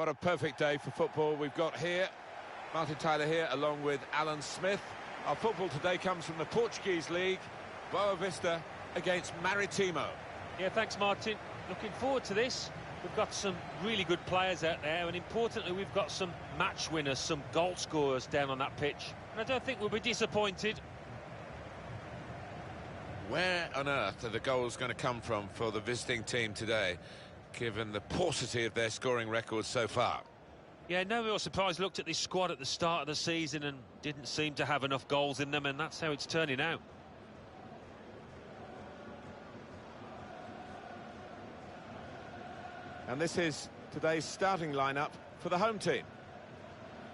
What a perfect day for football we've got here. Martin Tyler here, along with Alan Smith. Our football today comes from the Portuguese League. Boavista against Maritimo. Yeah, thanks, Martin. Looking forward to this. We've got some really good players out there, and importantly, we've got some match winners, some goal scorers down on that pitch. And I don't think we'll be disappointed. Where on earth are the goals going to come from for the visiting team today, given the paucity of their scoring record so far? Yeah, no real surprise. Looked at this squad at the start of the season and didn't seem to have enough goals in them, and that's how it's turning out. And this is today's starting lineup for the home team.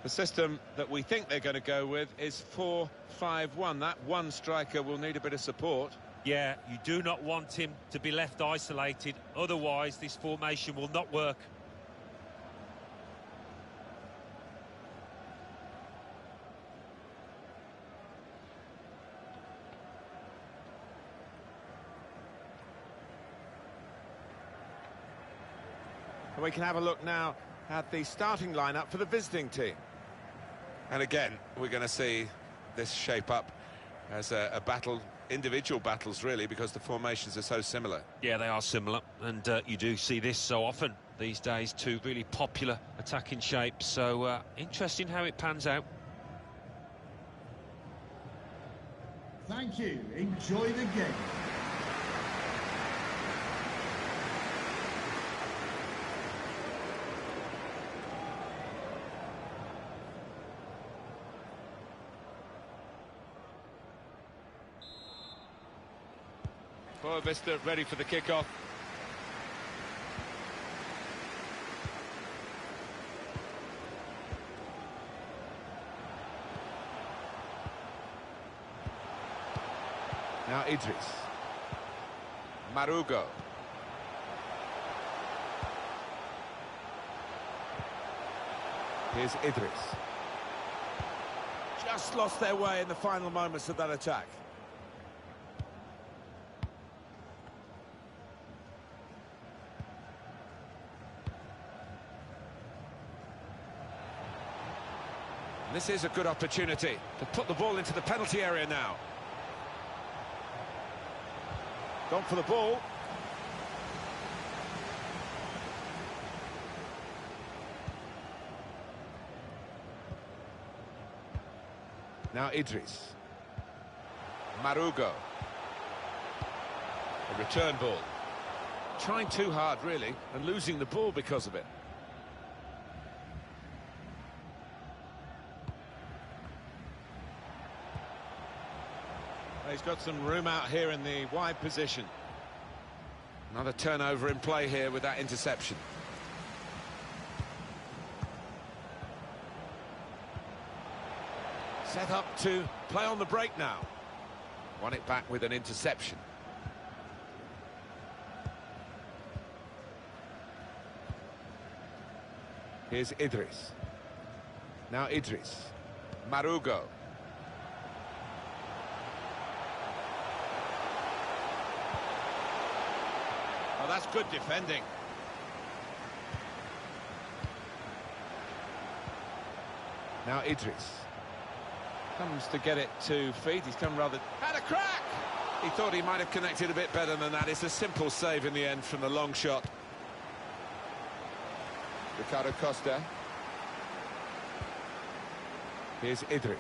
The system that we think they're going to go with is 4-5-1. That one striker will need a bit of support. Yeah, you do not want him to be left isolated. Otherwise, this formation will not work. And we can have a look now at the starting lineup for the visiting team. And again, we're going to see this shape up as a battle, individual battles really, because the formations are so similar. Yeah, they are similar, and you do see this so often these days, two really popular attacking shapes. So interesting how it pans out. Thank you. Enjoy the game. Boavista ready for the kickoff. Now Idris. Marugo. Here's Idris. Just lost their way in the final moments of that attack. This is a good opportunity to put the ball into the penalty area now. Gone for the ball. Now Idris. Marugo. A return ball. Trying too hard, really, and losing the ball because of it. He's got some room out here in the wide position. Another turnover in play here with that interception. Set up to play on the break now. Won it back with an interception. Here's Idris. Now Idris. Marugo. Oh, that's good defending. Now Idris. Comes to get it to feet. He's come rather... Had a crack! He thought he might have connected a bit better than that. It's a simple save in the end from the long shot. Ricardo Costa. Here's Idris.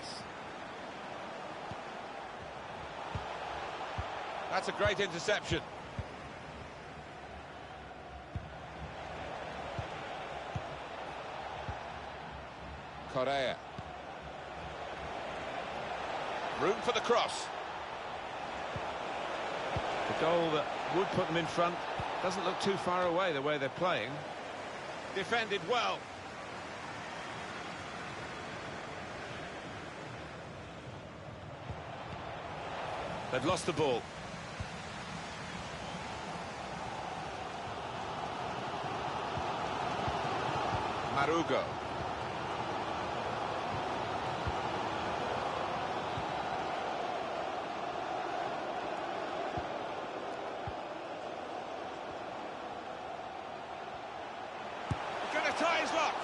That's a great interception. Correa. Room for the cross. The goal that would put them in front doesn't look too far away the way they're playing. Defended well. They've lost the ball. Marugo. Tie his luck.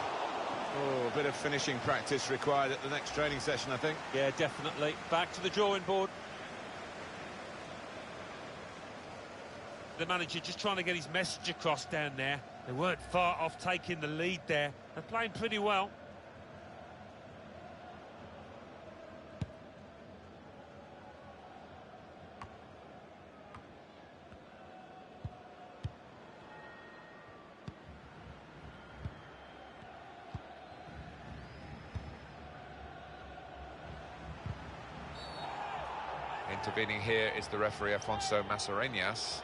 Oh, a bit of finishing practice required at the next training session, I think. Yeah, definitely. Back to the drawing board. The manager just trying to get his message across down there. They weren't far off taking the lead there. They're playing pretty well. Intervening here is the referee Afonso Mascarenhas.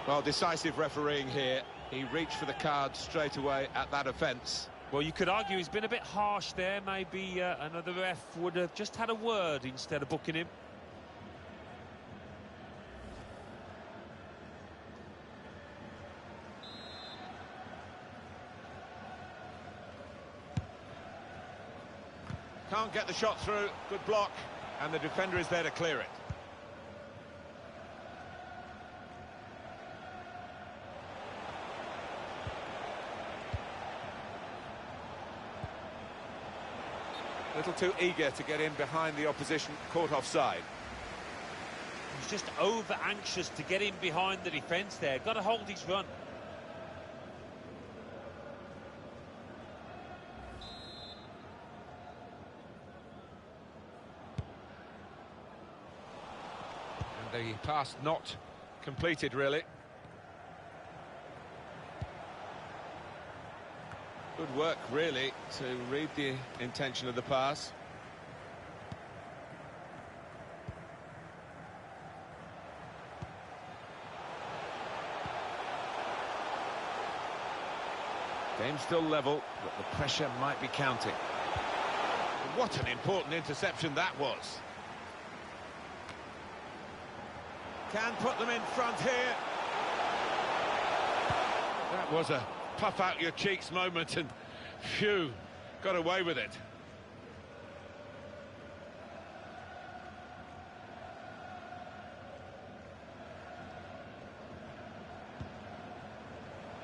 Well, decisive refereeing here. He reached for the card straight away at that offence. Well, you could argue he's been a bit harsh there. Maybe another ref would have just had a word instead of booking him. Can't get the shot through. Good block. And the defender is there to clear it. A little too eager to get in behind the opposition, caught offside. He's just over-anxious to get in behind the defence there. Got to hold his run. And the pass not completed, really. Good work, really, to read the intention of the pass. Game still level, but the pressure might be counting. What an important interception that was. Can put them in front here. That was a puff out your cheeks moment, and phew, got away with it.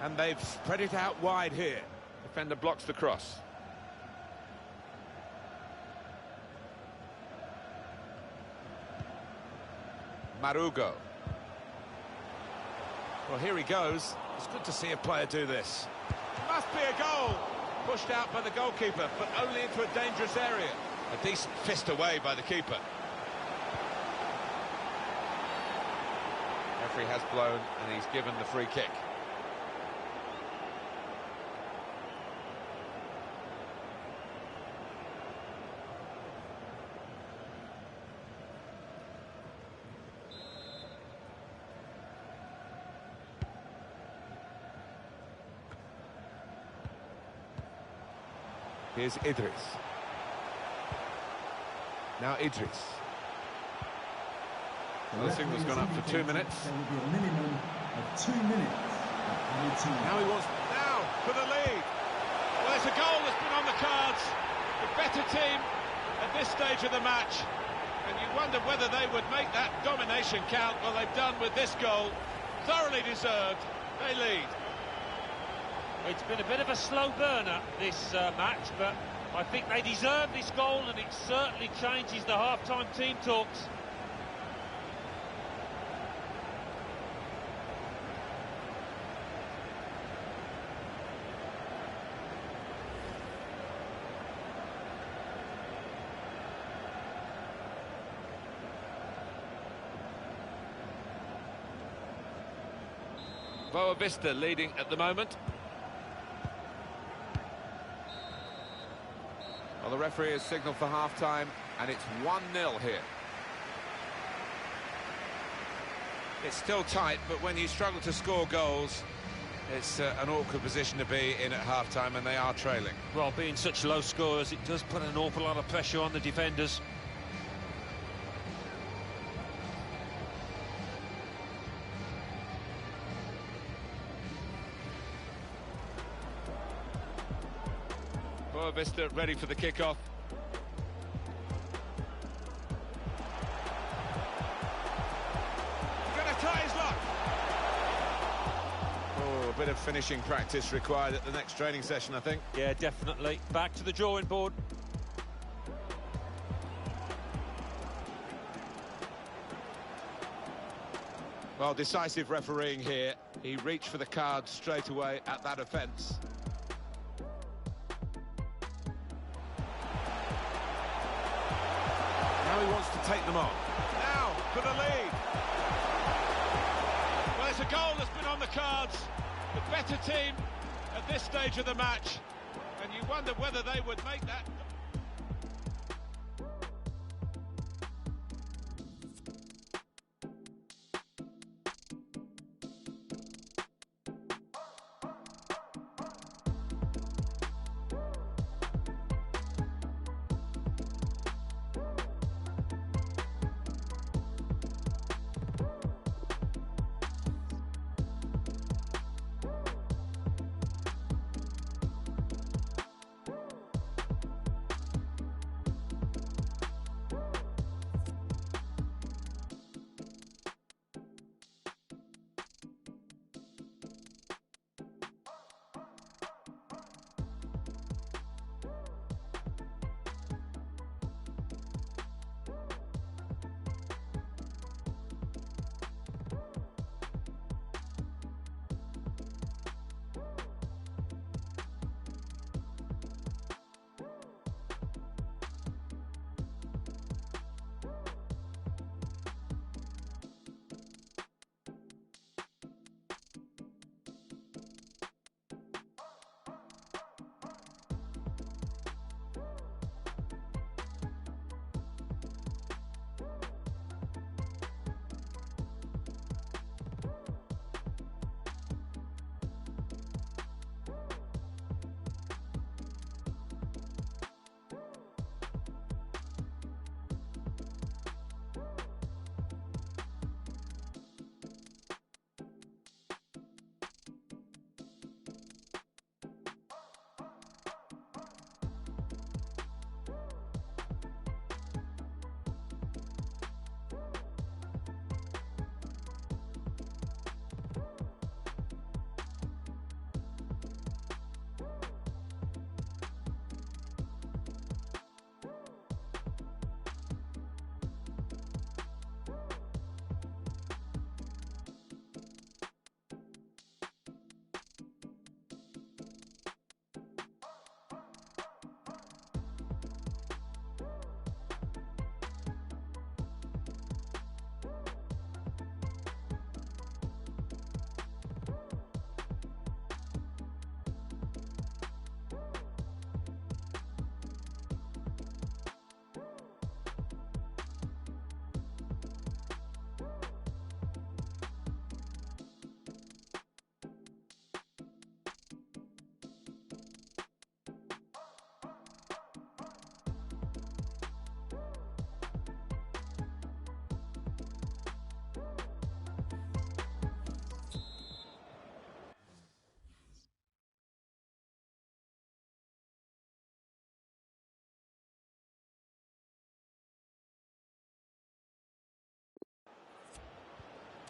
And they've spread it out wide here. Defender blocks the cross. Marugo. Well, here he goes. It's good to see a player do this. Must be a goal. Pushed out by the goalkeeper, but only into a dangerous area. A decent fist away by the keeper. Referee has blown and he's given the free kick. Here's Idris. Now Idris. Well, the signal's gone up for 2 minutes. There will be a minimum of 2 minutes. Now he wants... Now for the lead. Well, there's a goal that's been on the cards. The better team at this stage of the match. And you wonder whether they would make that domination count. Well, they've done with this goal. Thoroughly deserved. They lead. It's been a bit of a slow burner, this match, but I think they deserve this goal, and it certainly changes the half-time team talks. Boavista leading at the moment. Well, the referee has signalled for half-time, and it's 1-0 here. It's still tight, but when you struggle to score goals, it's an awkward position to be in at half-time, and they are trailing. Well, being such low scorers, it does put an awful lot of pressure on the defenders. Boavista ready for the kick-off. Gonna try his luck. Oh, a bit bit of finishing practice required at the next training session, I think. Yeah, definitely. Back to the drawing board. Well, decisive refereeing here. He reached for the card straight away at that offence. Now he wants to take them on. Now for the lead. Well, it's a goal that's been on the cards. The better team at this stage of the match. And you wonder whether they would make that.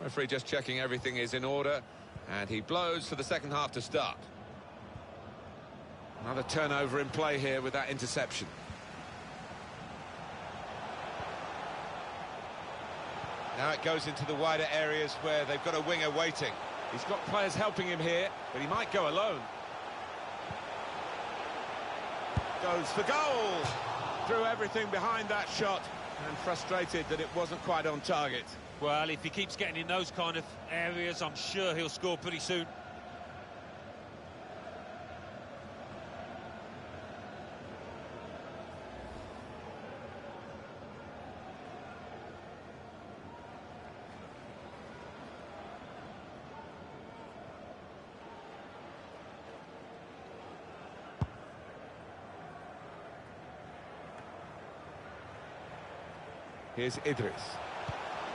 Referee just checking everything is in order, and he blows for the second half to start. Another turnover in play here with that interception. Now it goes into the wider areas where they've got a winger waiting. He's got players helping him here, but he might go alone. Goes for goal! Threw everything behind that shot, and frustrated that it wasn't quite on target. Well, if he keeps getting in those kind of areas, I'm sure he'll score pretty soon. Here's Idris.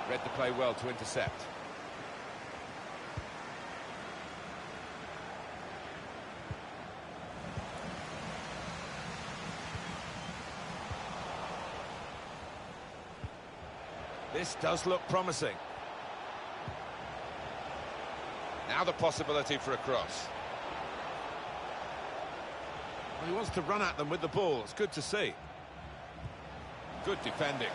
Read the play well to intercept. This does look promising. Now the possibility for a cross. Well, he wants to run at them with the ball. It's good to see. Good defending.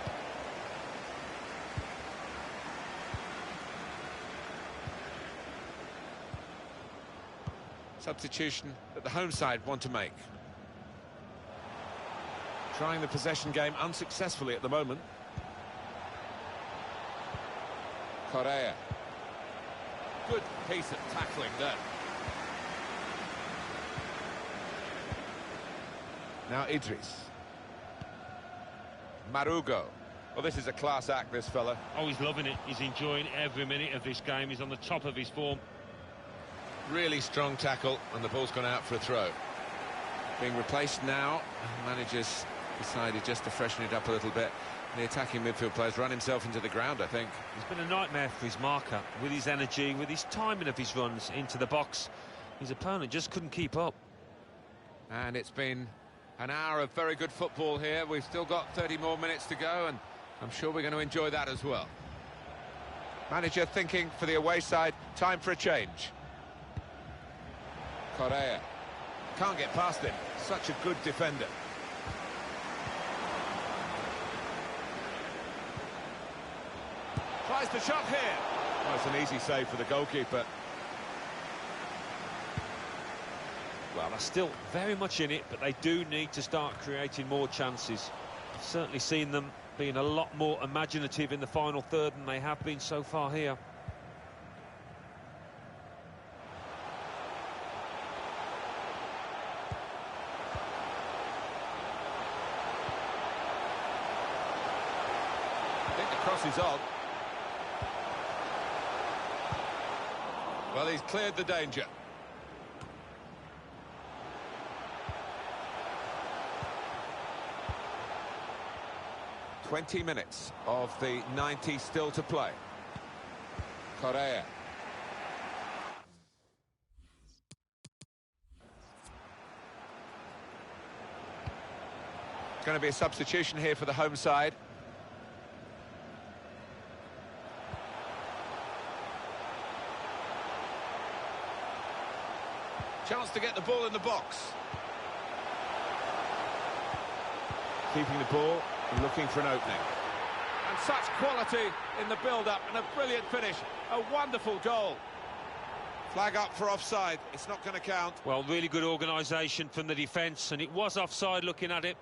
Substitution that the home side want to make. Trying the possession game unsuccessfully at the moment. Correa. Good piece of tackling there. Now Idris. Marugo. Well, this is a class act, this fella. Oh, he's loving it. He's enjoying every minute of this game. He's on the top of his form. Really strong tackle, and the ball's gone out for a throw. Being replaced now. Managers decided just to freshen it up a little bit. The attacking midfield player's run himself into the ground, I think. It's been a nightmare for his marker, with his energy, with his timing of his runs into the box. His opponent just couldn't keep up. And it's been an hour of very good football here. We've still got 30 more minutes to go, and I'm sure we're going to enjoy that as well. Manager thinking for the away side, time for a change. Correa. Can't get past him. Such a good defender. Tries the shot here. Oh, it's an easy save for the goalkeeper. Well, they're still very much in it, but they do need to start creating more chances. I've certainly seen them being a lot more imaginative in the final third than they have been so far here. I think the cross is on. Well, he's cleared the danger. "20 minutes of the 90 still to play. Correa. It's going to be a substitution here for the home side. Chance to get the ball in the box. Keeping the ball and looking for an opening. And such quality in the build-up and a brilliant finish. A wonderful goal. Flag up for offside. It's not going to count. Well, really good organisation from the defence, and it was offside looking at it.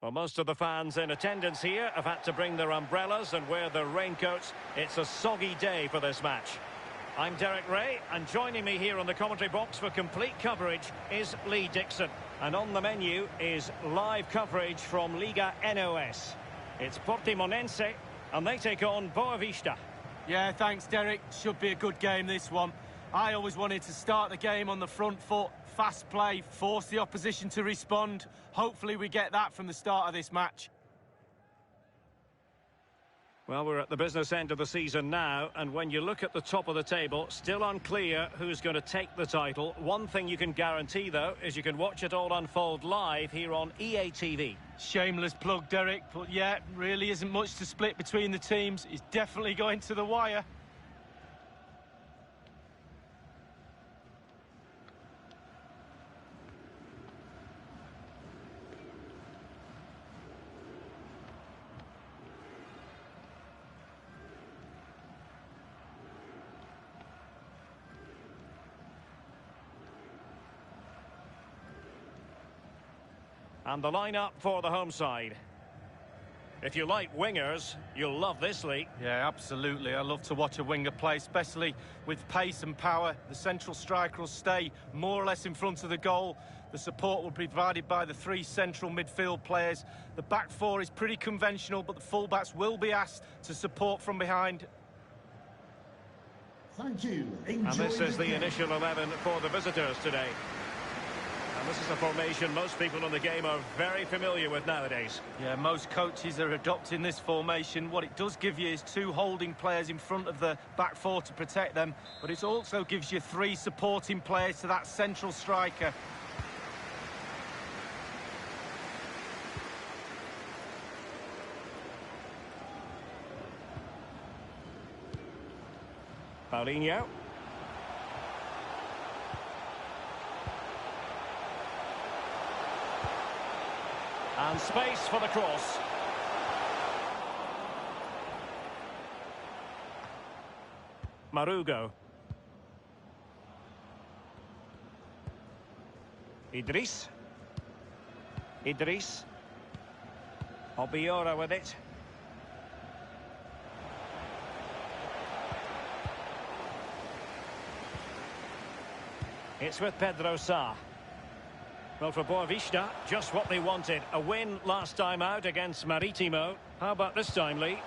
Well, most of the fans in attendance here have had to bring their umbrellas and wear their raincoats. It's a soggy day for this match. I'm Derek Ray, and joining me here on the commentary box for complete coverage is Lee Dixon. And on the menu is live coverage from Liga NOS. It's Portimonense, and they take on Boavista. Yeah, thanks, Derek. Should be a good game, this one. I always wanted to start the game on the front foot, fast play, force the opposition to respond. Hopefully we get that from the start of this match. Well, we're at the business end of the season now, and when you look at the top of the table, still unclear who's going to take the title. One thing you can guarantee, though, is you can watch it all unfold live here on EA TV. Shameless plug, Derek, but yeah, really isn't much to split between the teams. It's definitely going to the wire. And the lineup for the home side. If you like wingers, you'll love this, Lee. Yeah, absolutely. I love to watch a winger play, especially with pace and power. The central striker will stay more or less in front of the goal. The support will be provided by the three central midfield players. The back four is pretty conventional, but the fullbacks will be asked to support from behind. Thank you. And this is the initial 11 for the visitors today. And this is a formation most people in the game are very familiar with nowadays. Yeah, most coaches are adopting this formation. What it does give you is two holding players in front of the back four to protect them, but it also gives you three supporting players to that central striker. Paulinho. And space for the cross. Marugo. Idris. Obiora with it. It's with Pedro Sá. Well, for Boavista, just what they wanted. A win last time out against Maritimo. How about this time, Lee?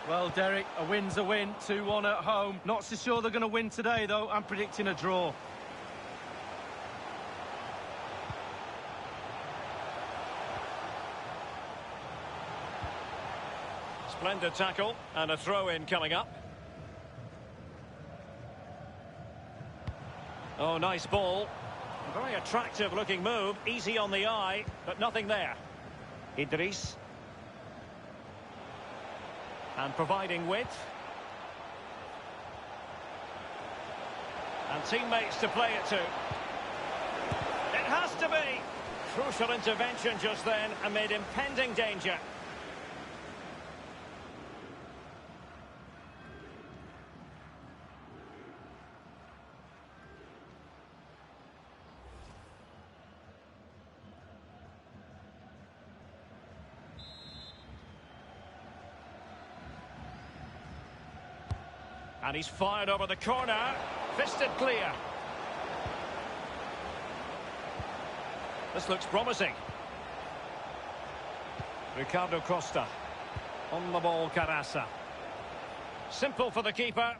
Well, Derek, a win's a win. 2-1 at home. Not so sure they're going to win today, though. I'm predicting a draw. Splendid tackle and a throw-in coming up. Oh, nice ball. Very attractive looking move, easy on the eye, but nothing there. Idris. And providing width. And teammates to play it to. It has to be. Crucial intervention just then amid impending danger. And he's fired over the corner. Fisted clear. This looks promising. Ricardo Costa. On the ball, Carassa. Simple for the keeper.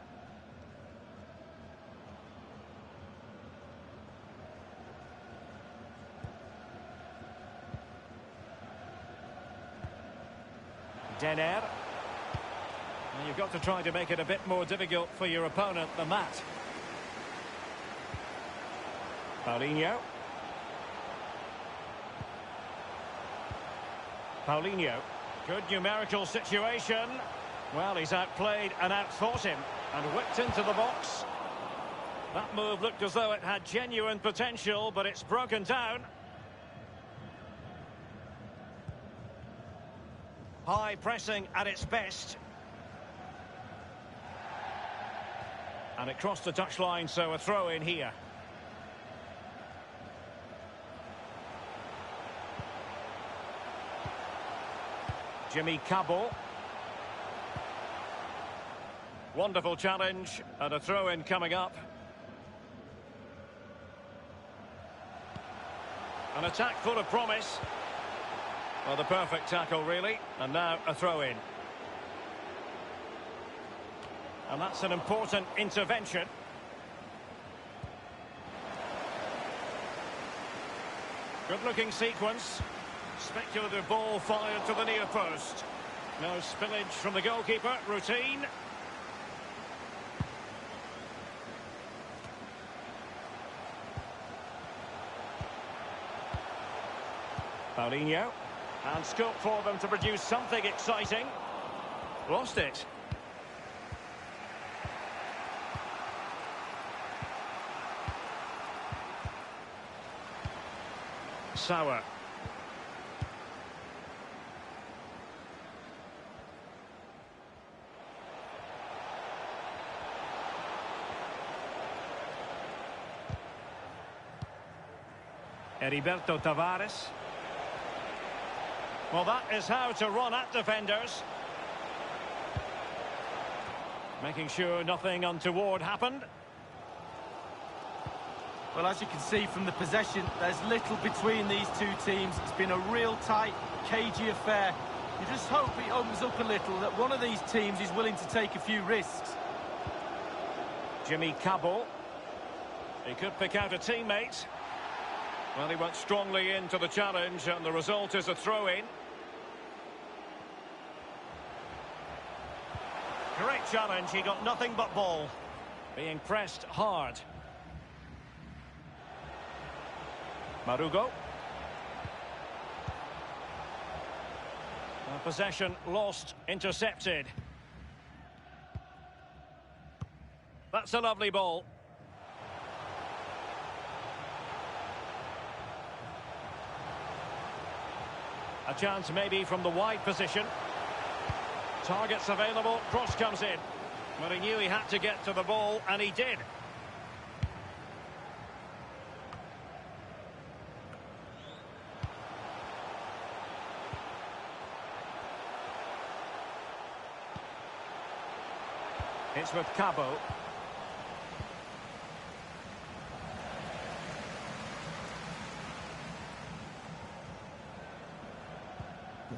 Denner. And you've got to try to make it a bit more difficult for your opponent than that. Paulinho. Paulinho. Good numerical situation. Well, he's outplayed and outthought him. And whipped into the box. That move looked as though it had genuine potential, but it's broken down. High pressing at its best. And it crossed the touchline, so a throw in here. Jimmy Cabot. Wonderful challenge, and a throw-in coming up. An attack full of promise. Well, the perfect tackle, really. And now a throw-in. And that's an important intervention. Good-looking sequence. Speculative ball fired to the near post. No spillage from the goalkeeper. Routine. Paulinho. And scope for them to produce something exciting. Lost it. Sauer. Heriberto Tavares. Well, that is how to run at defenders. Making sure nothing untoward happened. Well, as you can see from the possession, there's little between these two teams. It's been a real tight, cagey affair. You just hope it opens up a little, that one of these teams is willing to take a few risks. Jimmy Cabot. He could pick out a teammate. Well, he went strongly into the challenge, and the result is a throw-in. Great challenge, he got nothing but ball. Being pressed hard. Marugo. Possession lost, intercepted. That's a lovely ball. A chance maybe from the wide position. Targets available, cross comes in. But he knew he had to get to the ball, and he did. It's with Cabot.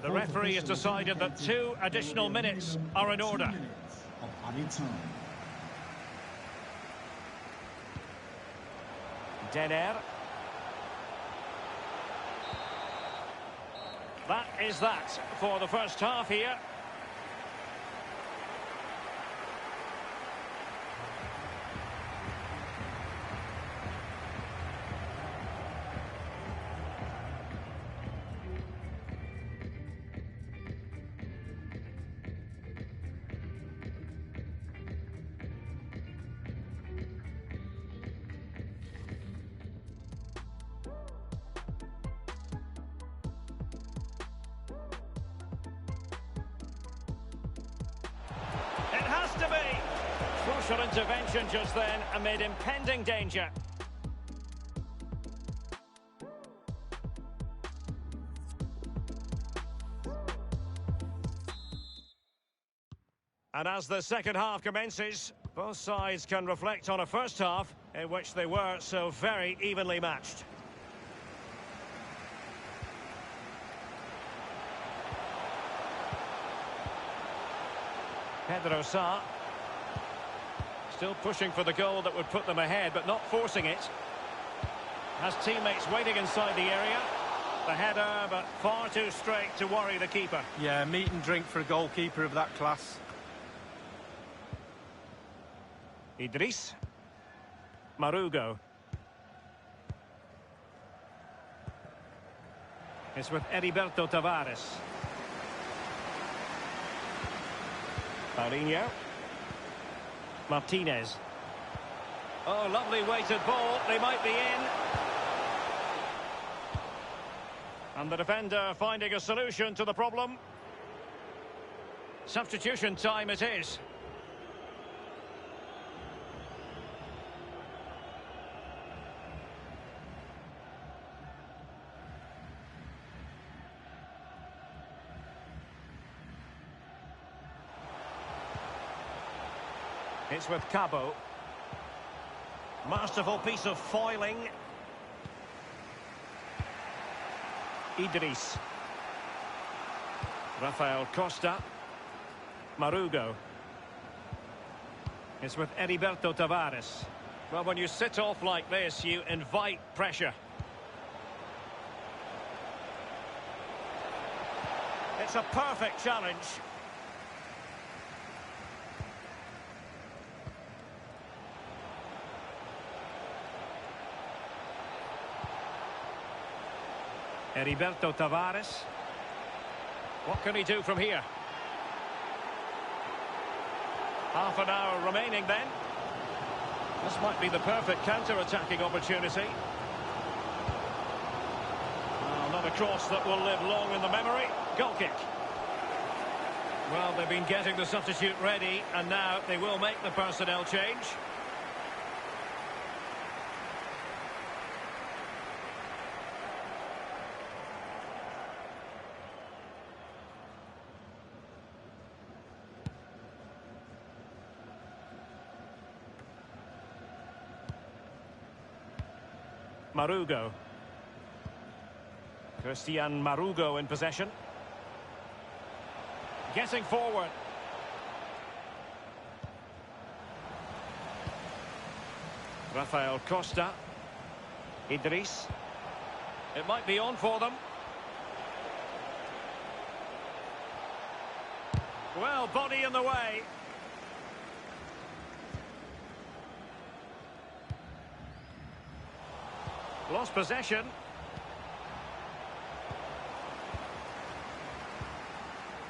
The referee has decided that 2 additional minutes are in order. Denner. That is that for the first half here. To be. Crucial intervention just then amid impending danger. And as the second half commences, both sides can reflect on a first half in which they were so very evenly matched. Pedro Sá. Still pushing for the goal that would put them ahead, but not forcing it. Has teammates waiting inside the area. The header, but far too straight to worry the keeper. Yeah, meat and drink for a goalkeeper of that class. Idris. Marugo. It's with Heriberto Tavares. Paulinho. Martinez. Oh, lovely weighted ball. They might be in. And the defender finding a solution to the problem. Substitution time it is. It's with Cabo. Masterful piece of foiling. Idris. Rafael Costa. Marugo. It's with Heriberto Tavares. Well, when you sit off like this, you invite pressure. It's a perfect challenge. Heriberto Tavares. What can he do from here? Half an hour remaining then. This might be the perfect counter-attacking opportunity. Not a cross that will live long in the memory. Goal kick. Well, they've been getting the substitute ready, and now they will make the personnel change. Marugo. Christian Marugo in possession. Getting forward. Rafael Costa. Idris. It might be on for them. Well, body in the way. Lost possession.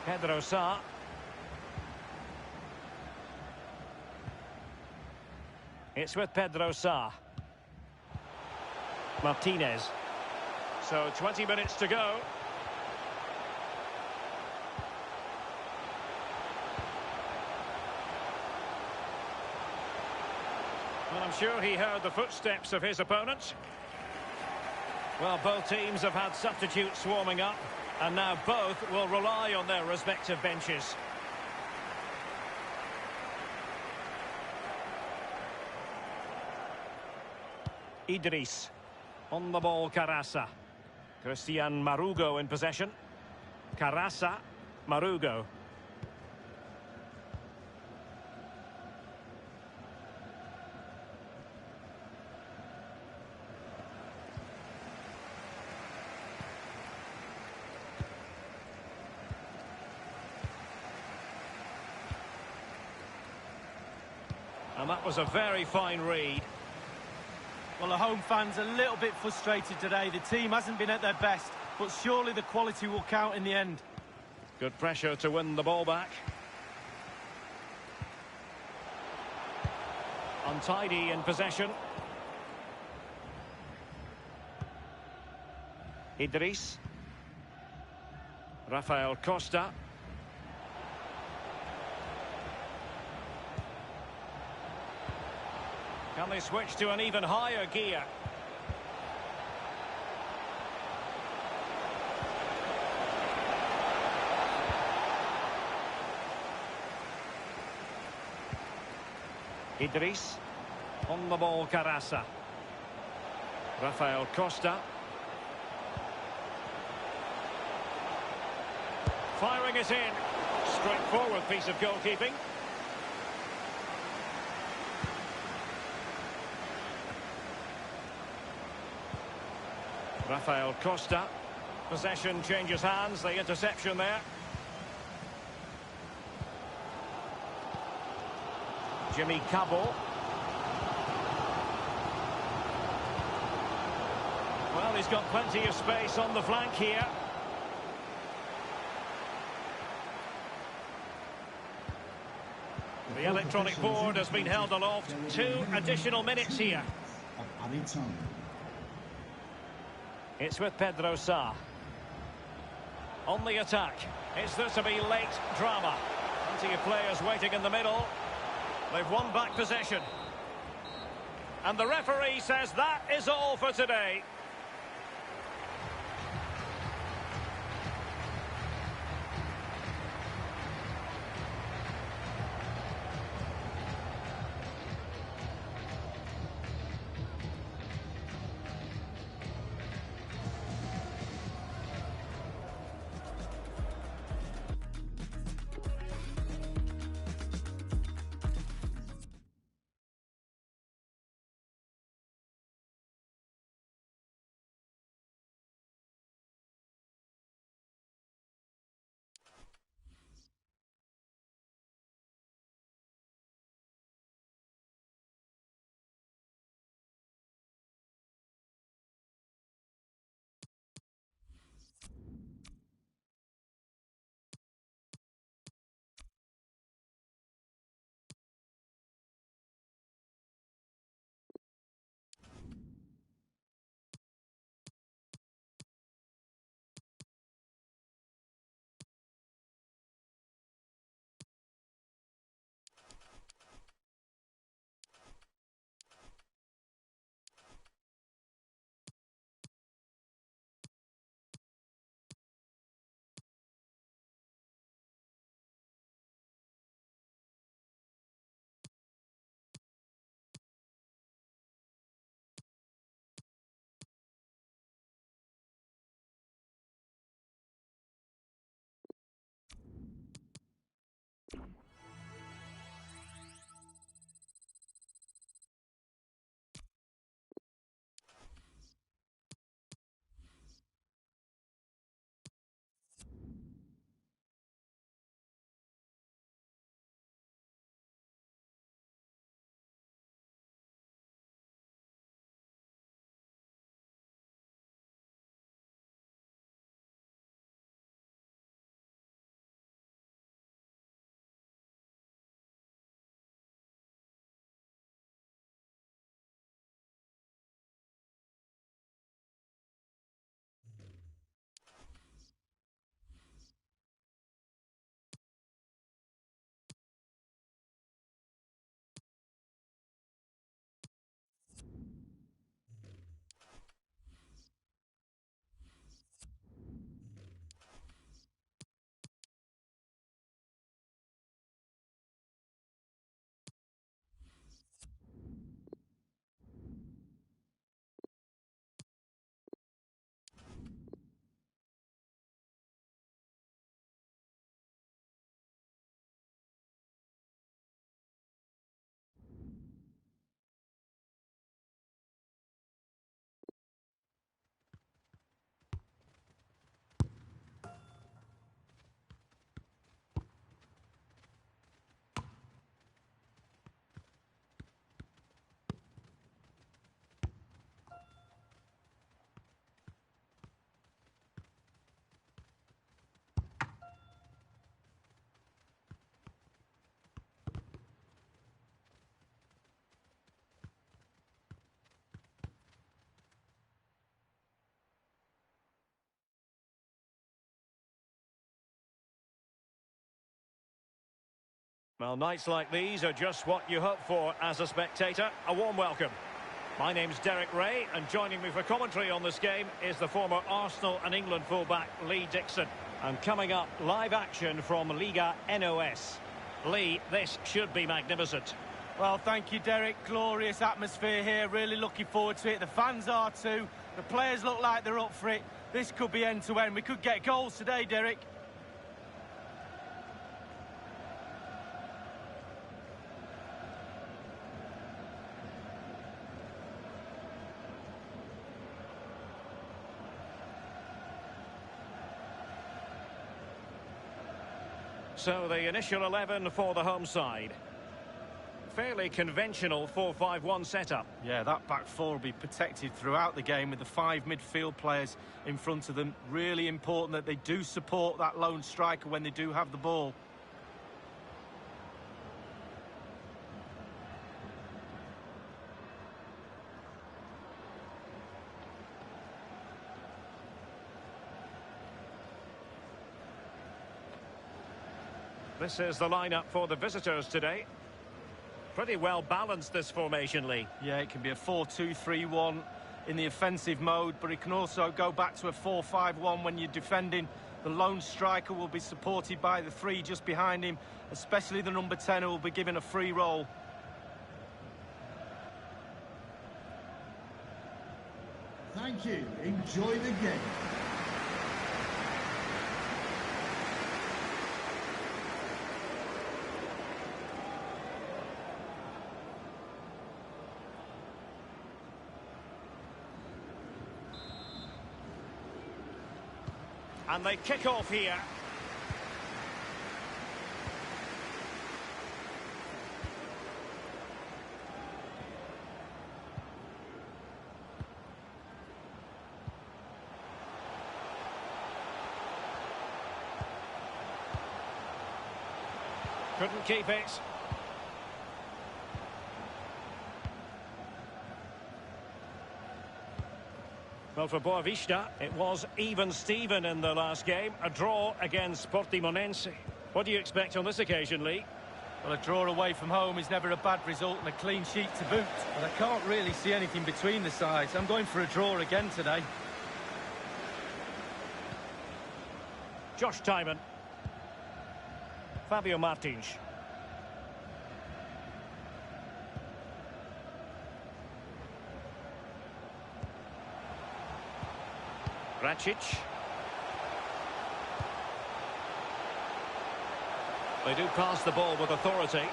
Pedro Sá. It's with Pedro Sá. Martinez. So 20 minutes to go. Well, I'm sure he heard the footsteps of his opponent. Well, both teams have had substitutes swarming up, and now both will rely on their respective benches. Idris. On the ball, Carassa. Christian Marugo in possession. Carassa, Marugo. And that was a very fine read. Well, the home fans are a little bit frustrated today. The team hasn't been at their best, but surely the quality will count in the end. Good pressure to win the ball back. Untidy in possession. Idris. Rafael Costa. Can they switch to an even higher gear? Idris. On the ball, Carassa. Rafael Costa. Firing it in. Straightforward piece of goalkeeping. Rafael Costa. Possession changes hands. The interception there. Jimmy Cabo. Well, he's got plenty of space on the flank here. The electronic board has been held aloft. 2 additional minutes here. It's with Pedro Sá. On the attack. Is there to be late drama? Plenty of players waiting in the middle. They've won back possession. And the referee says that is all for today. Well, nights like these are just what you hope for as a spectator. A warm welcome. My name's Derek Ray, and joining me for commentary on this game is the former Arsenal and England fullback Lee Dixon. And coming up, live action from Liga NOS. Lee, this should be magnificent. Well, thank you, Derek. Glorious atmosphere here. Really looking forward to it. The fans are too. The players look like they're up for it. This could be end-to-end. We could get goals today, Derek. So the initial 11 for the home side. Fairly conventional 4-5-1 setup. Yeah, that back four will be protected throughout the game with the 5 midfield players in front of them. Really important that they do support that lone striker when they do have the ball. This is the lineup for the visitors today. Pretty well balanced, this formation, Lee. Yeah, it can be a 4-2-3-1 in the offensive mode, but it can also go back to a 4-5-1 when you're defending. The lone striker will be supported by the 3 just behind him, especially the number 10 who will be given a free role. Thank you. Enjoy the game. And they kick off here. Couldn't keep it. Well, for Boavista, it was even-Steven in the last game. A draw against Portimonense. What do you expect on this occasion, Lee? Well, a draw away from home is never a bad result, and a clean sheet to boot. But I can't really see anything between the sides. I'm going for a draw again today. Josh Tymon. Fabio Martins. Racic. They do pass the ball with authority.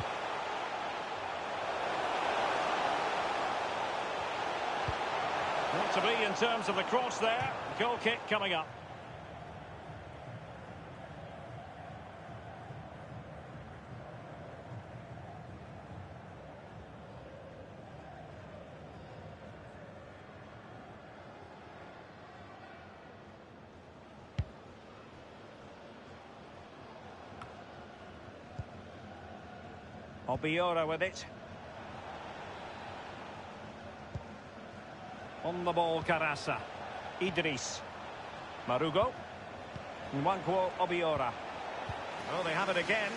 Not to be in terms of the cross there. Goal kick coming up. Obiora with it. On the ball, Carassa. Idris. Marugo. Nwankwo Obiora. Oh, they have it again.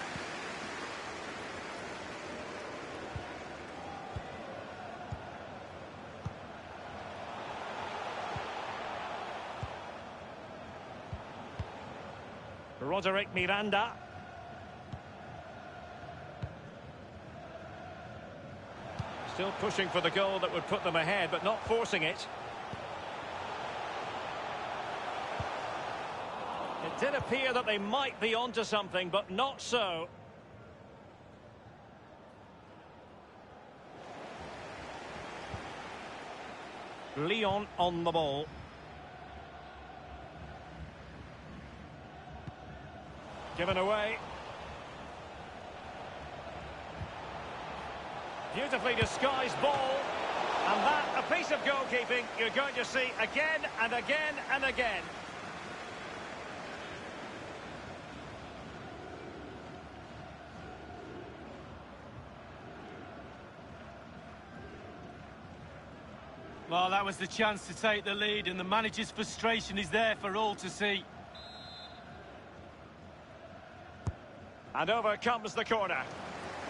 Roderick Miranda. Still pushing for the goal that would put them ahead, but not forcing it. It did appear that they might be onto something, but not so. Lyon on the ball. Given away. Beautifully disguised ball. And that, a piece of goalkeeping you're going to see again and again and again. Well, that was the chance to take the lead, and the manager's frustration is there for all to see. And over comes the corner.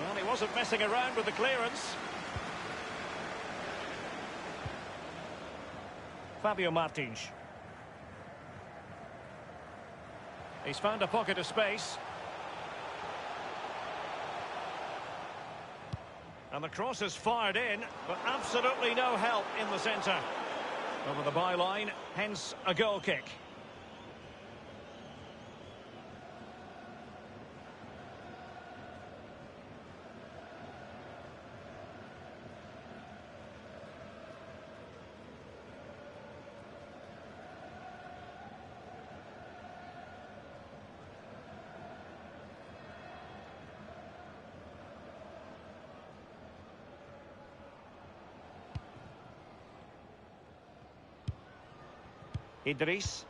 Well, he wasn't messing around with the clearance. Fabio Martins. He's found a pocket of space. And the cross is fired in, but absolutely no help in the centre. Over the byline, hence a goal kick. Idris.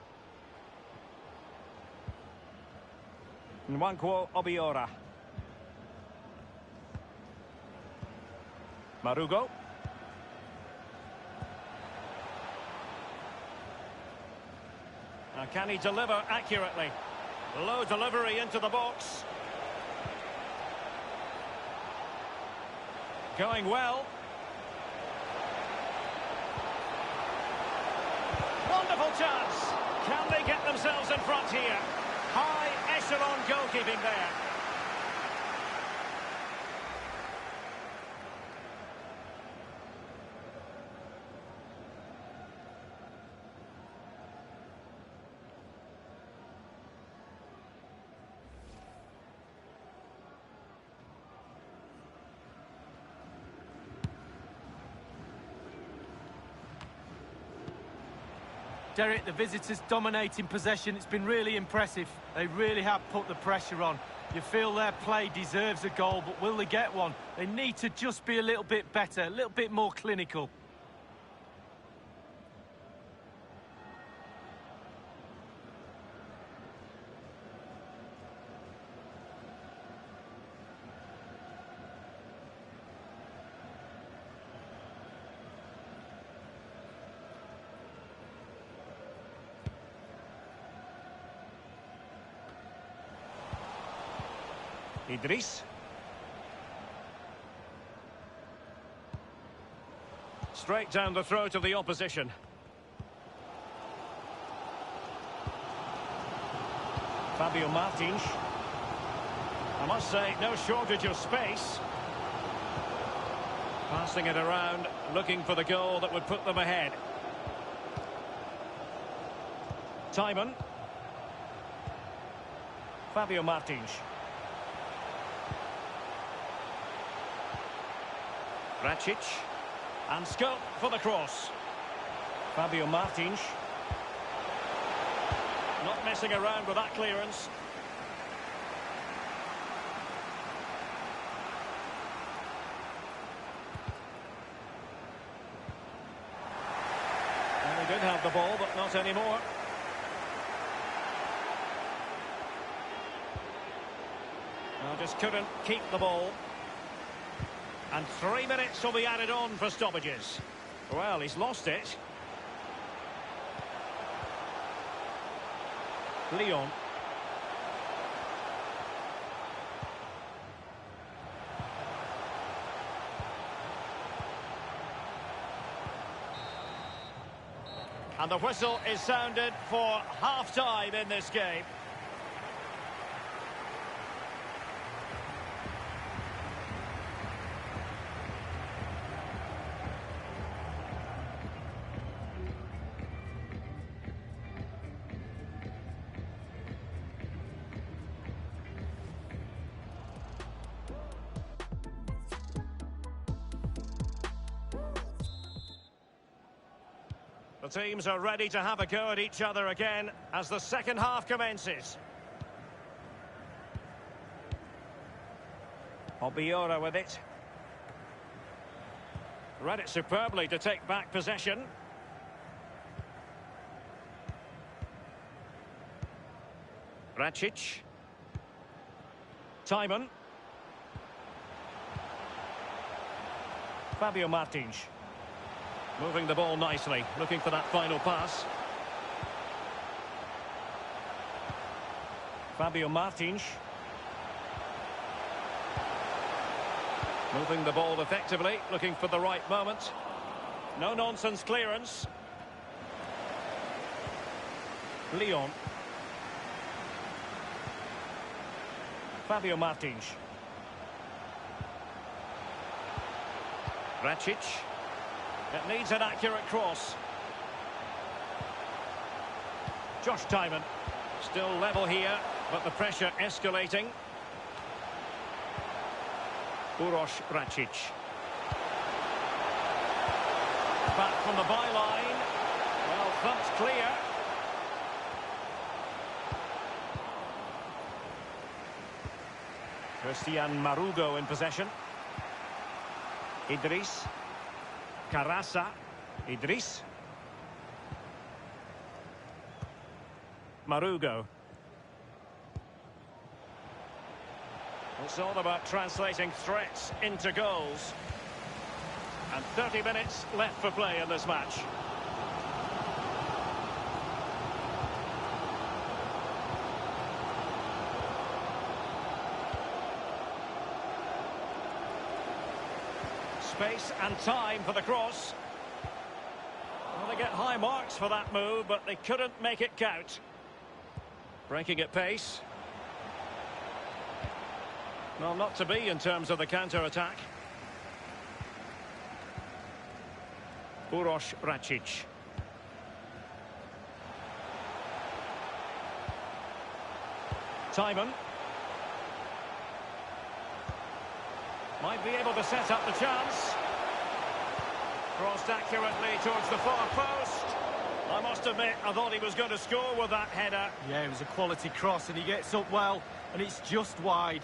Nwankwo Obiora. Marugo. Now can he deliver accurately? Low delivery into the box. Going well. Wonderful chance. Can they get themselves in front here? High echelon goalkeeping there. Derek, the visitors dominating possession. It's been really impressive. They really have put the pressure on. You feel their play deserves a goal, but will they get one? They need to just be a little bit better, a little bit more clinical. Idris. Straight down the throat of the opposition. Fabio Martins. I must say, no shortage of space. Passing it around, looking for the goal that would put them ahead. Timon. Fabio Martins. Racic, and scope for the cross. Fabio Martins. Not messing around with that clearance. Well, they did have the ball, but not anymore. Well, just couldn't keep the ball. And 3 minutes will be added on for stoppages. Well, he's lost it. Leon. And the whistle is sounded for half-time in this game. The teams are ready to have a go at each other again as the second half commences. Obiora with it. Read it superbly to take back possession. Racic. Timon. Fabio Martins. Moving the ball nicely, looking for that final pass. Fabio Martins. Moving the ball effectively, looking for the right moment. No-nonsense clearance. Leon. Fabio Martins. Racic. It needs an accurate cross. Josh Tymon. Still level here, but the pressure escalating. Uroš Racic. Back from the byline. Well, thumped clear. Christian Marugo in possession. Idris. Carassa. Idris. Marugo. It's all about translating threats into goals. And 30 minutes left for play in this match. Space and time for the cross. Well, they get high marks for that move, but they couldn't make it count. Breaking at pace. Well, not to be in terms of the counter-attack. Uroš Racic. Tymon. Might be able to set up the chance. Crossed accurately towards the far post. I must admit, I thought he was going to score with that header. Yeah, it was a quality cross and he gets up well, and it's just wide.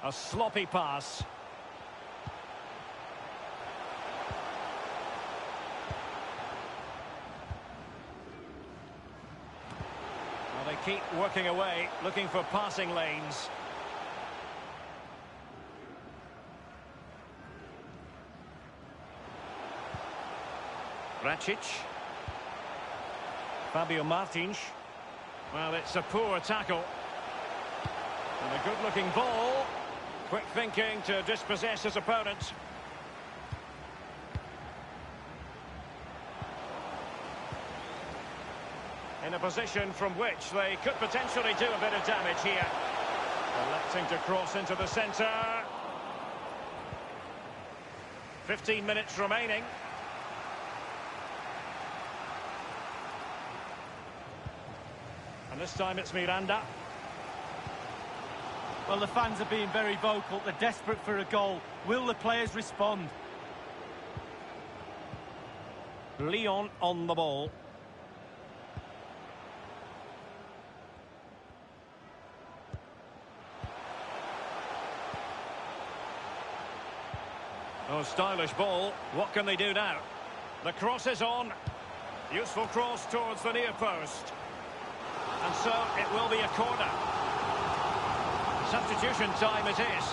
A sloppy pass. Well, they keep working away, looking for passing lanes. Racic. Fabio Martins. Well, it's a poor tackle. And a good-looking ball. Quick thinking to dispossess his opponent. In a position from which they could potentially do a bit of damage here. Electing to cross into the centre. 15 minutes remaining. And this time it's Miranda. Well, the fans are being very vocal. They're desperate for a goal. Will the players respond? Leon on the ball. Oh, stylish ball. What can they do now? The cross is on. Useful cross towards the near post. And so it will be a corner. Substitution time it is.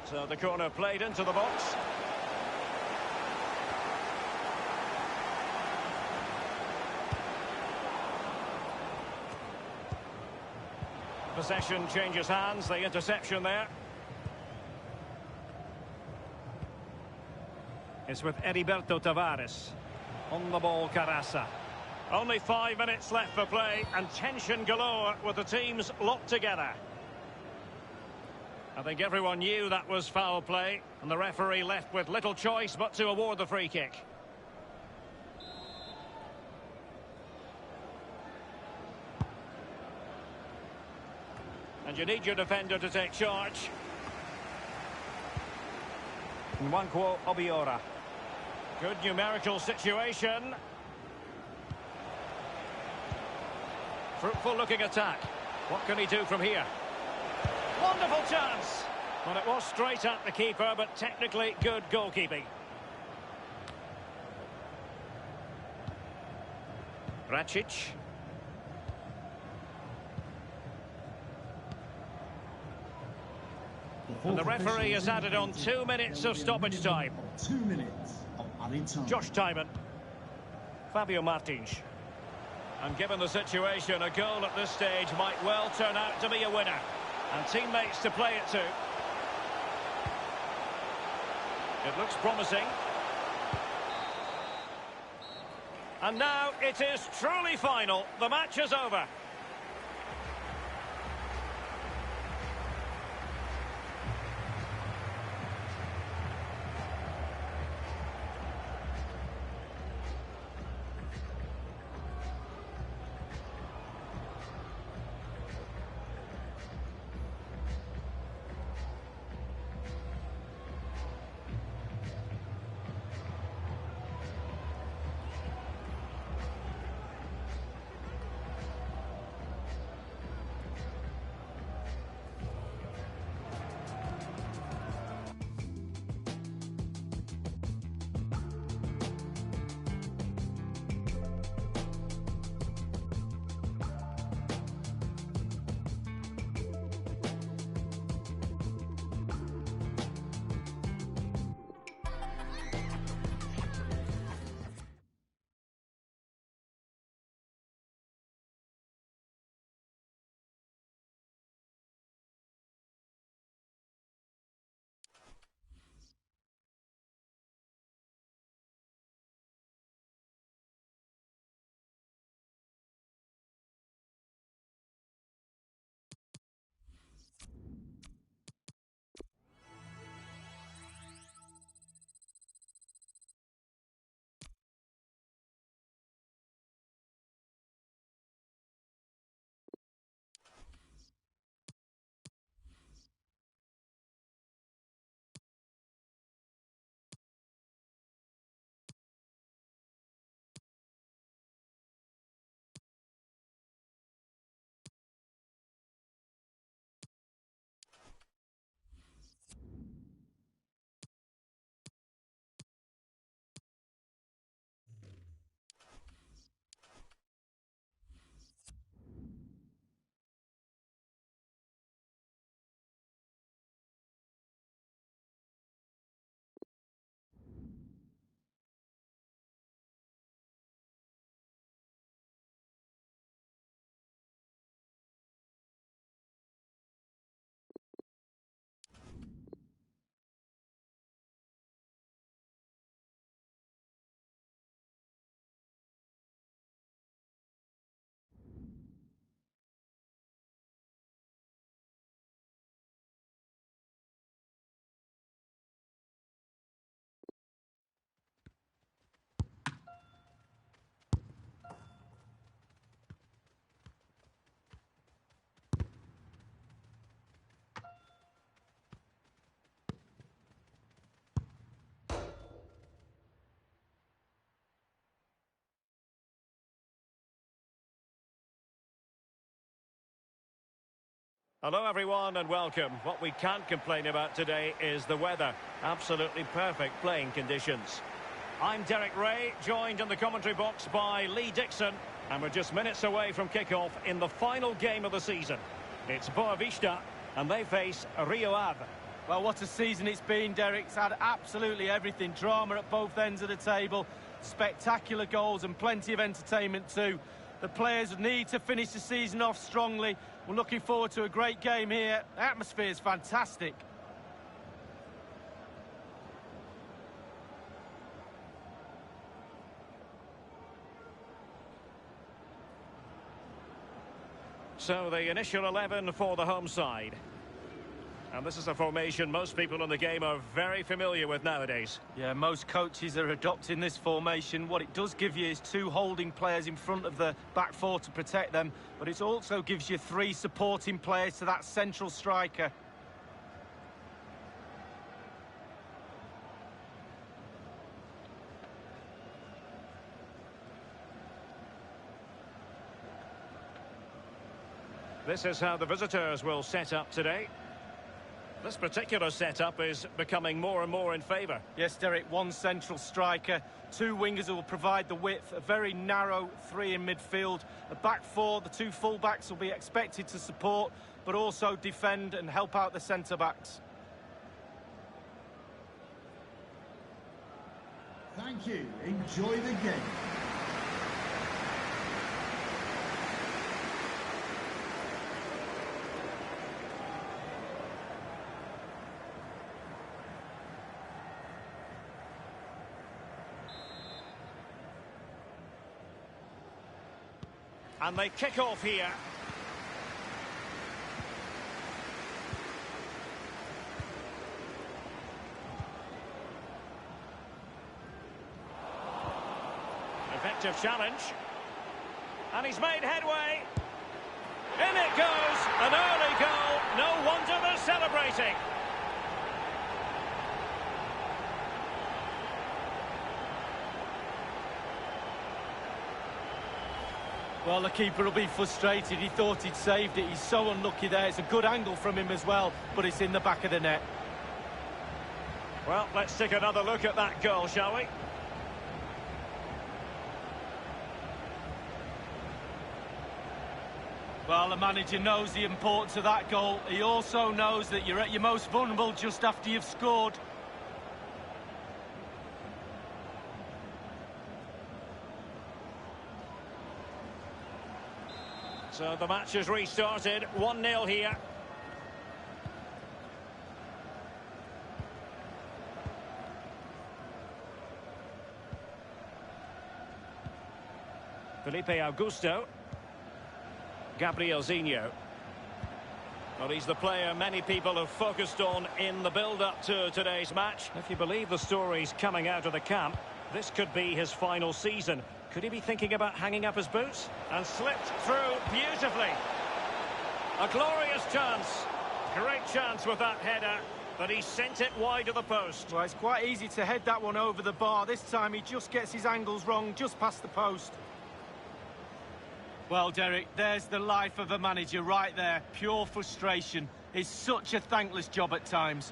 So the corner played into the box. Possession changes hands, the interception there. It's with Heriberto Tavares. On the ball, Carassa. Only 5 minutes left for play, and tension galore with the teams locked together. I think everyone knew that was foul play, and the referee left with little choice but to award the free kick. And you need your defender to take charge. Nwankwo Obiora. Good numerical situation. Fruitful looking attack. What can he do from here? Wonderful chance. Well, it was straight at the keeper, but technically good goalkeeping. Racic. And the referee has added on 2 minutes of stoppage time. 2 minutes of added time. Josh Timon. Fabio Martins. And given the situation, a goal at this stage might well turn out to be a winner. And teammates to play it to. It looks promising. And now it is truly final. The match is over. Hello everyone and welcome. What we can't complain about today is the weather. Absolutely perfect playing conditions. I'm Derek Ray, joined in the commentary box by Lee Dixon. And we're just minutes away from kick-off in the final game of the season. It's Boavista and they face Rio Ave. Well, what a season it's been, Derek. It's had absolutely everything. Drama at both ends of the table, spectacular goals and plenty of entertainment too. The players need to finish the season off strongly. We're looking forward to a great game here. The atmosphere is fantastic. So the initial 11 for the home side. And this is a formation most people in the game are very familiar with nowadays. Yeah, most coaches are adopting this formation. What it does give you is 2 holding players in front of the back 4 to protect them, but it also gives you 3 supporting players to that central striker. This is how the visitors will set up today. This particular setup is becoming more and more in favour. Yes, Derek, one central striker, two wingers who will provide the width, a very narrow three in midfield, a back four, the two full-backs will be expected to support, but also defend and help out the centre-backs. Thank you. Enjoy the game. And they kick off here. Effective challenge. And he's made headway. In it goes. An early goal. No wonder they're celebrating. Well, the keeper will be frustrated. He thought he'd saved it. He's so unlucky there. It's a good angle from him as well, but it's in the back of the net. Well, let's take another look at that goal, shall we? Well, the manager knows the importance of that goal. He also knows that you're at your most vulnerable just after you've scored. So the match has restarted. 1-0 here. Felipe Augusto. Gabriel Zinho. Well, he's the player many people have focused on in the build-up to today's match. If you believe the stories coming out of the camp, this could be his final season. Could he be thinking about hanging up his boots? And slipped through beautifully. A glorious chance. Great chance with that header, but he sent it wide of the post. Well, it's quite easy to head that one over the bar. This time he just gets his angles wrong, just past the post. Well, Derek, there's the life of a manager right there. Pure frustration. It's such a thankless job at times.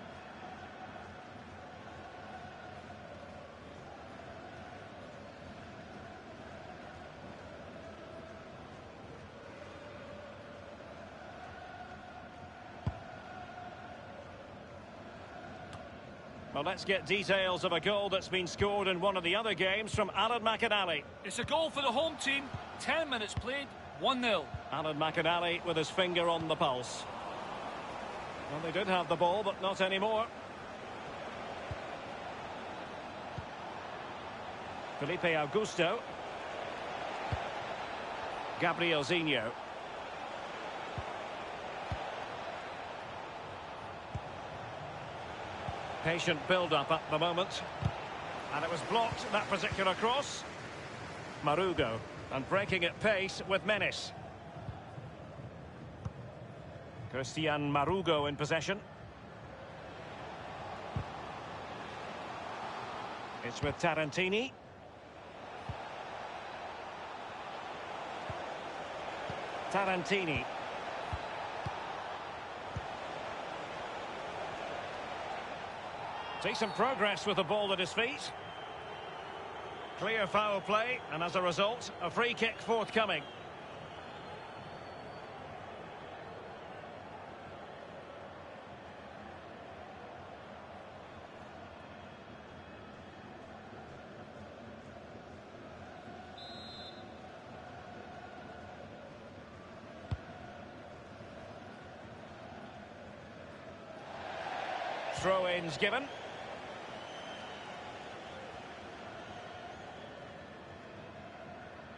Well, let's get details of a goal that's been scored in one of the other games from Alan McInally. It's a goal for the home team. 10 minutes played, 1-0. Alan McInally with his finger on the pulse. Well, they did have the ball, but not anymore. Felipe Augusto. Gabriel Zinho. Patient build-up at the moment. And it was blocked, that particular cross. Marugo. And breaking at pace with menace. Christian Marugo in possession. It's with Tarantini. Tarantini. Decent progress with the ball at his feet. Clear foul play, and as a result, a free kick forthcoming. Throw-ins given.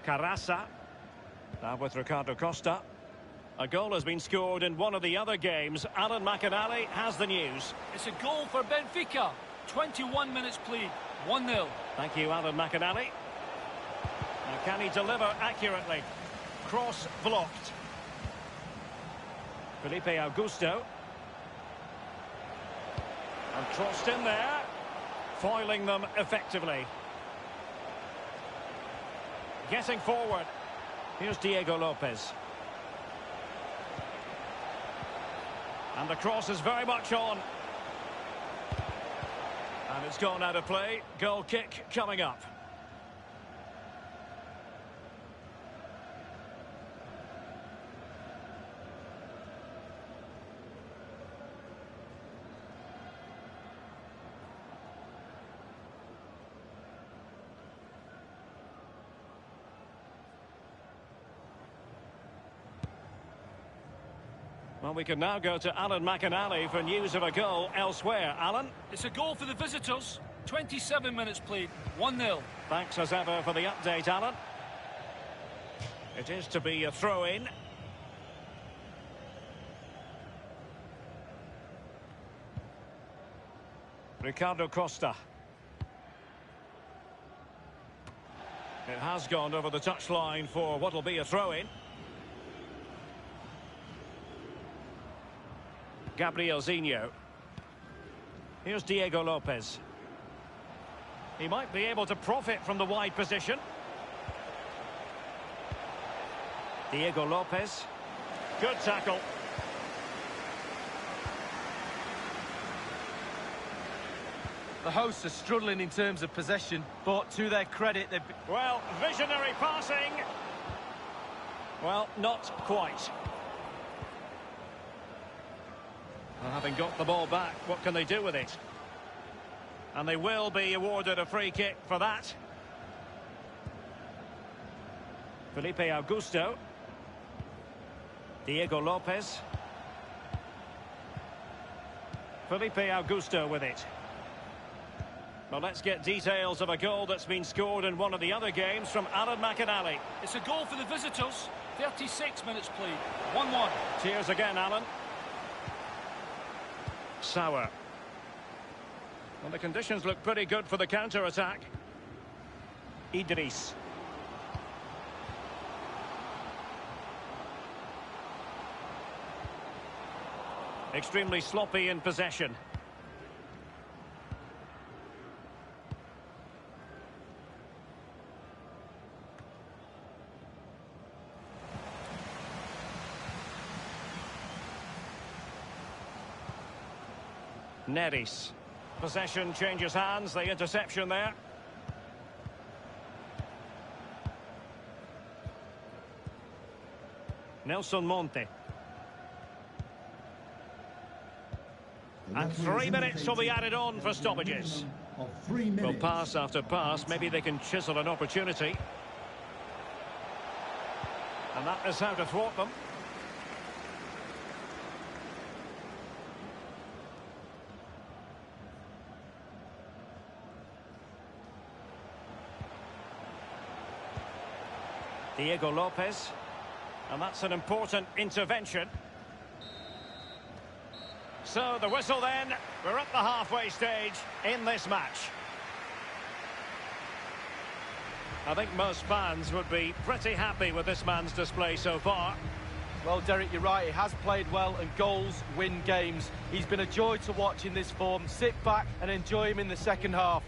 Carassa. Now with Ricardo Costa. A goal has been scored in one of the other games. Alan McInally has the news. It's a goal for Benfica. 21 minutes played, 1-0. Thank you, Alan McInally. Now, can he deliver accurately? Cross blocked. Felipe Augusto. And crossed in there. Foiling them effectively. Getting forward. Here's Diego Lopez. And the cross is very much on. And it's gone out of play. Goal kick coming up. Well, we can now go to Alan McInally for news of a goal elsewhere. Alan? It's a goal for the visitors. 27 minutes played. 1-0. Thanks as ever for the update, Alan. It is to be a throw-in. Ricardo Costa. It has gone over the touchline for what will be a throw-in. Gabriel Zinho. Here's Diego Lopez. He might be able to profit from the wide position. Diego Lopez. Good tackle. The hosts are struggling in terms of possession, but to their credit, they've... Well, visionary passing. Well, not quite. Well, having got the ball back, what can they do with it? And they will be awarded a free kick for that. Felipe Augusto. Diego Lopez. Felipe Augusto with it. Well, let's get details of a goal that's been scored in one of the other games from Alan McInally. It's a goal for the visitors. 36 minutes played. 1-1. Cheers again, Alan. Sauer. Well, the conditions look pretty good for the counter-attack. Idris. Extremely sloppy in possession. Neris. Possession changes hands, the interception there. Nelson Monte. And 3 minutes will be added on for stoppages. Well, pass after pass, maybe they can chisel an opportunity. And that is how to thwart them. Diego Lopez. And that's an important intervention. So the whistle then. We're at the halfway stage in this match. I think most fans would be pretty happy with this man's display so far. Well, Derek, you're right. He has played well, and goals win games. He's been a joy to watch in this form. Sit back and enjoy him in the second half.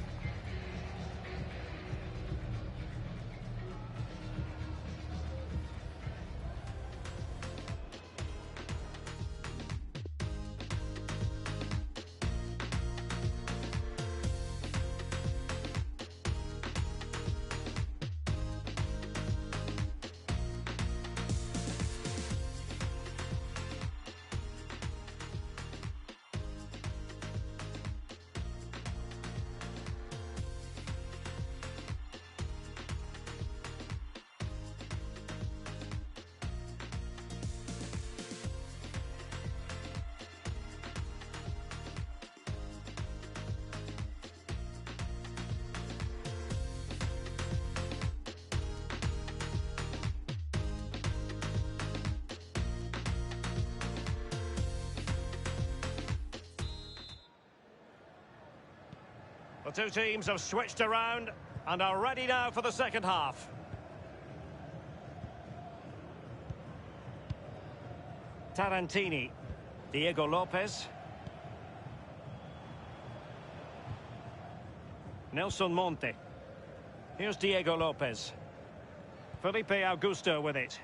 The two teams have switched around and are ready now for the second half. Tarantini. Diego Lopez. Nelson Monte. Here's Diego Lopez. Felipe Augusto with it.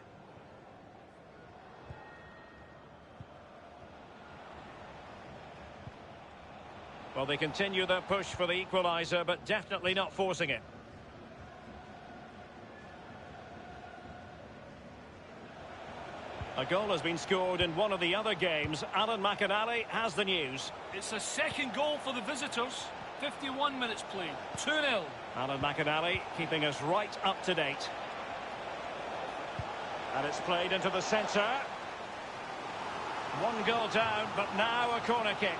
Well, they continue their push for the equaliser, but definitely not forcing it. A goal has been scored in one of the other games. Alan McInally has the news. It's a second goal for the visitors. 51 minutes played. 2-0. Alan McInally keeping us right up to date. And it's played into the centre. One goal down, but now a corner kick.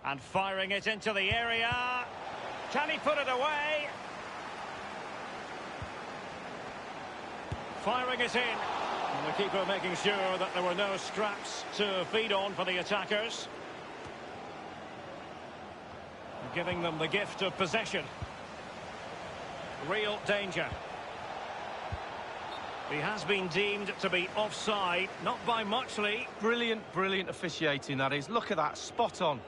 And firing it into the area. Can he put it away? Firing it in. And the keeper making sure that there were no scraps to feed on for the attackers. Giving them the gift of possession. Real danger. He has been deemed to be offside, not by much, Lee. Brilliant, brilliant officiating, that is. Look at that, spot on.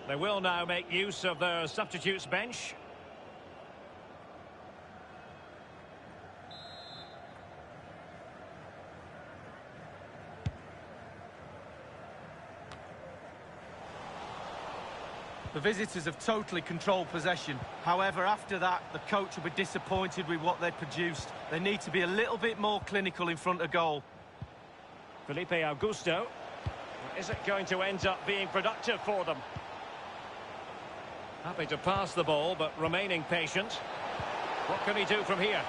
They will now make use of their substitutes bench. The visitors have totally controlled possession. However, after that, the coach will be disappointed with what they've produced. They need to be a little bit more clinical in front of goal. Felipe Augusto. Is it going to end up being productive for them? Happy to pass the ball, but remaining patient. What can he do from here?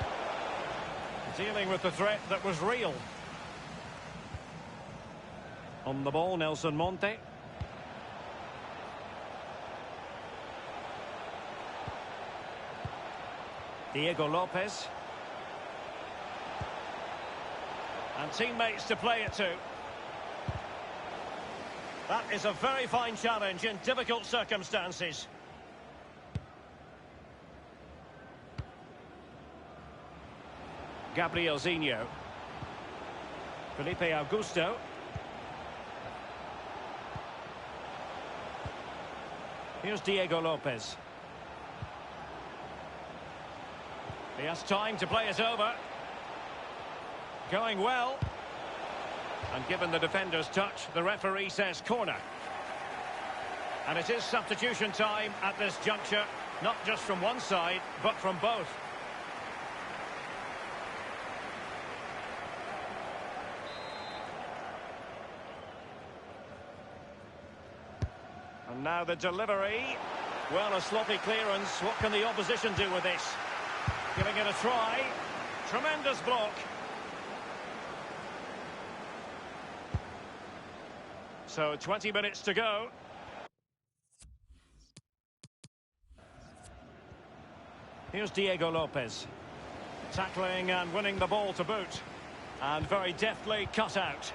Dealing with the threat that was real. On the ball, Nelson Monte. Diego Lopez. And teammates to play it to. That is a very fine challenge in difficult circumstances. Gabrielzinho. Felipe Augusto. Here's Diego Lopez. He has time to play it over. Going well. And given the defender's touch, the referee says corner. And it is substitution time at this juncture, not just from one side, but from both. And now the delivery. Well, a sloppy clearance. What can the opposition do with this? Giving it a try. Tremendous block. So 20 minutes to go. Here's Diego Lopez. Tackling and winning the ball to boot. And very deftly cut out.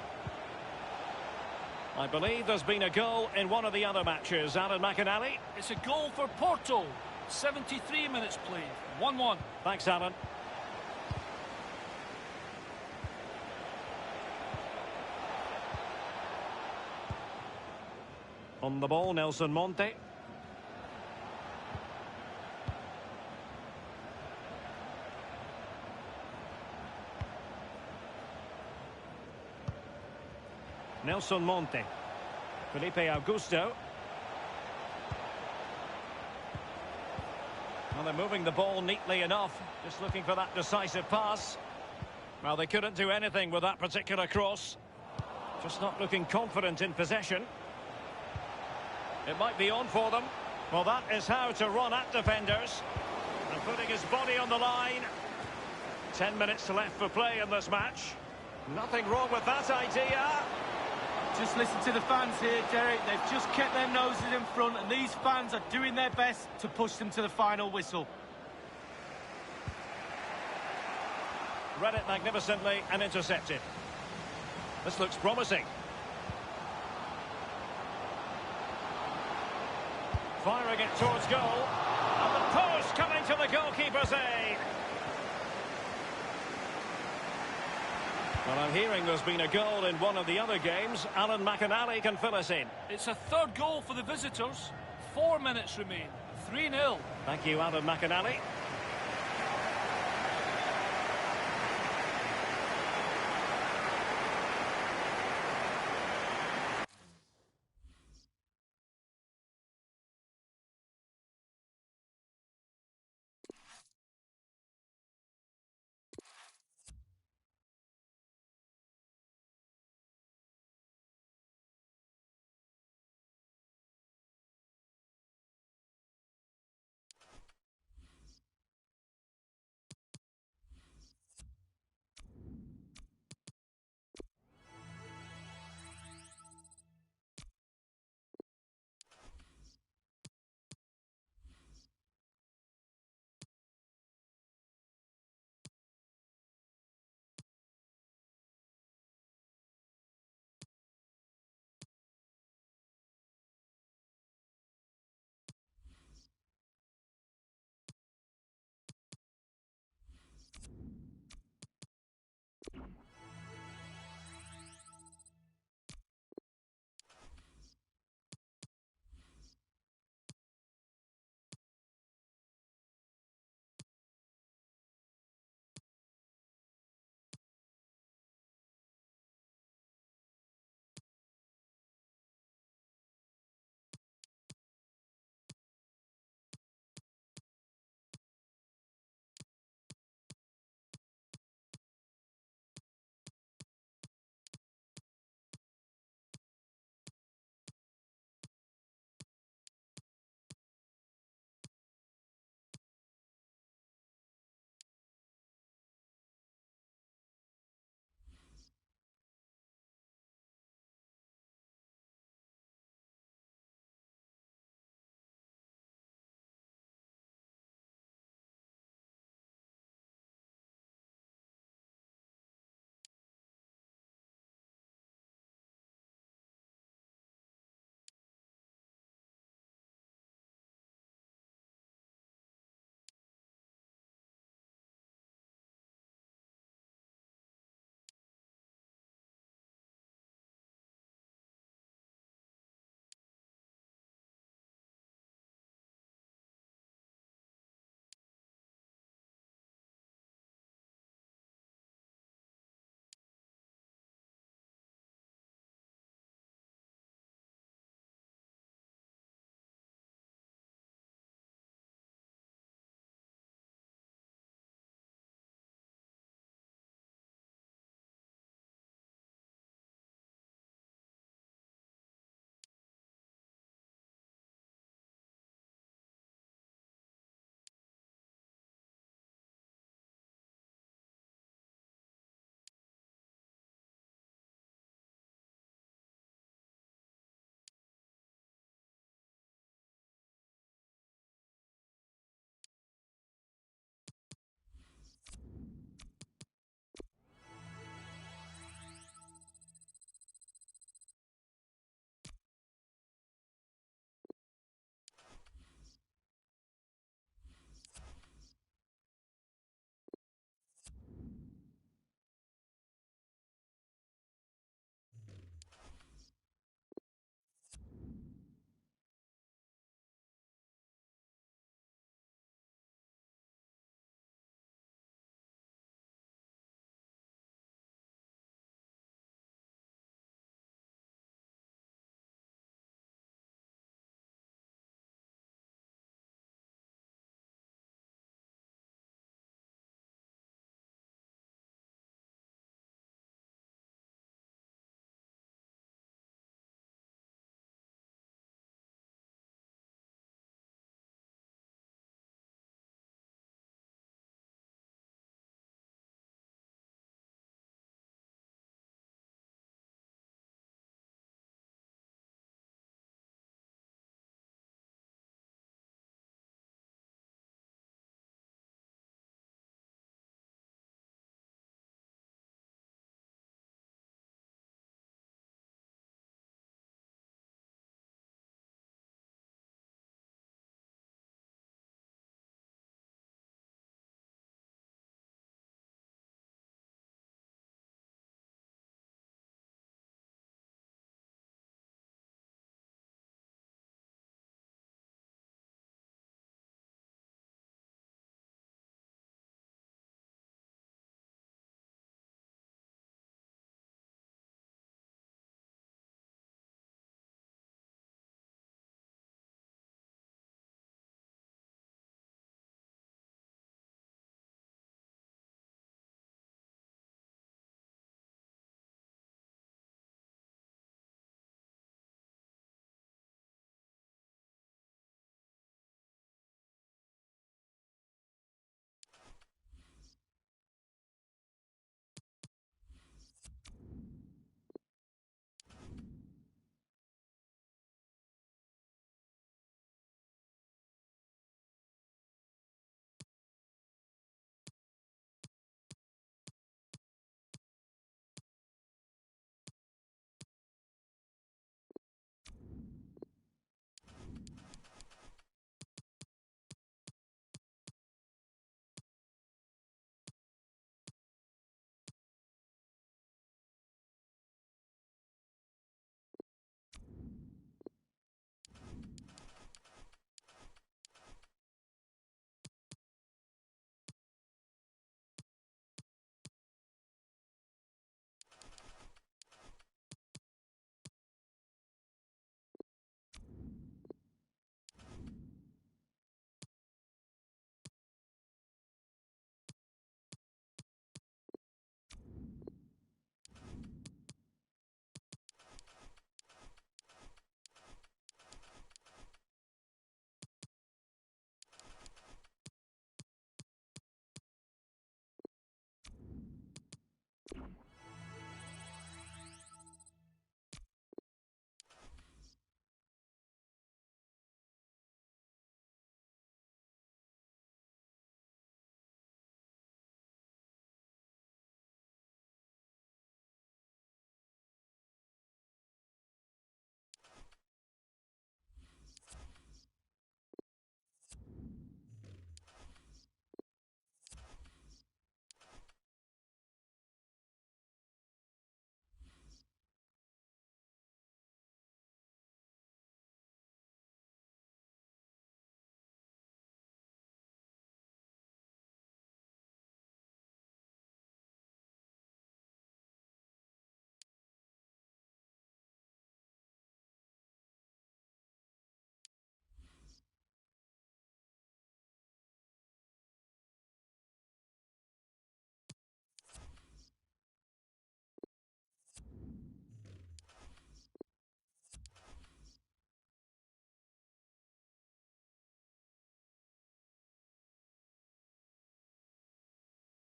I believe there's been a goal in one of the other matches. Alan McInally. It's a goal for Porto. 73 minutes played. 1-1. Thanks, Alan. On the ball, Nelson Monte. Nelson Monte. Felipe Augusto. Well, they're moving the ball neatly enough. Just looking for that decisive pass. Well, they couldn't do anything with that particular cross. Just not looking confident in possession. It might be on for them. Well, that is how to run at defenders. And putting his body on the line. 10 minutes left for play in this match. Nothing wrong with that idea. Just listen to the fans here, Derek. They've just kept their noses in front, and these fans are doing their best to push them to the final whistle. Read it magnificently and intercepted. This looks promising. Firing it towards goal. And the post coming to the goalkeeper's aid. Well, I'm hearing there's been a goal in one of the other games. Alan McInally can fill us in. It's a third goal for the visitors. 4 minutes remain. 3-0. Thank you, Alan McInally.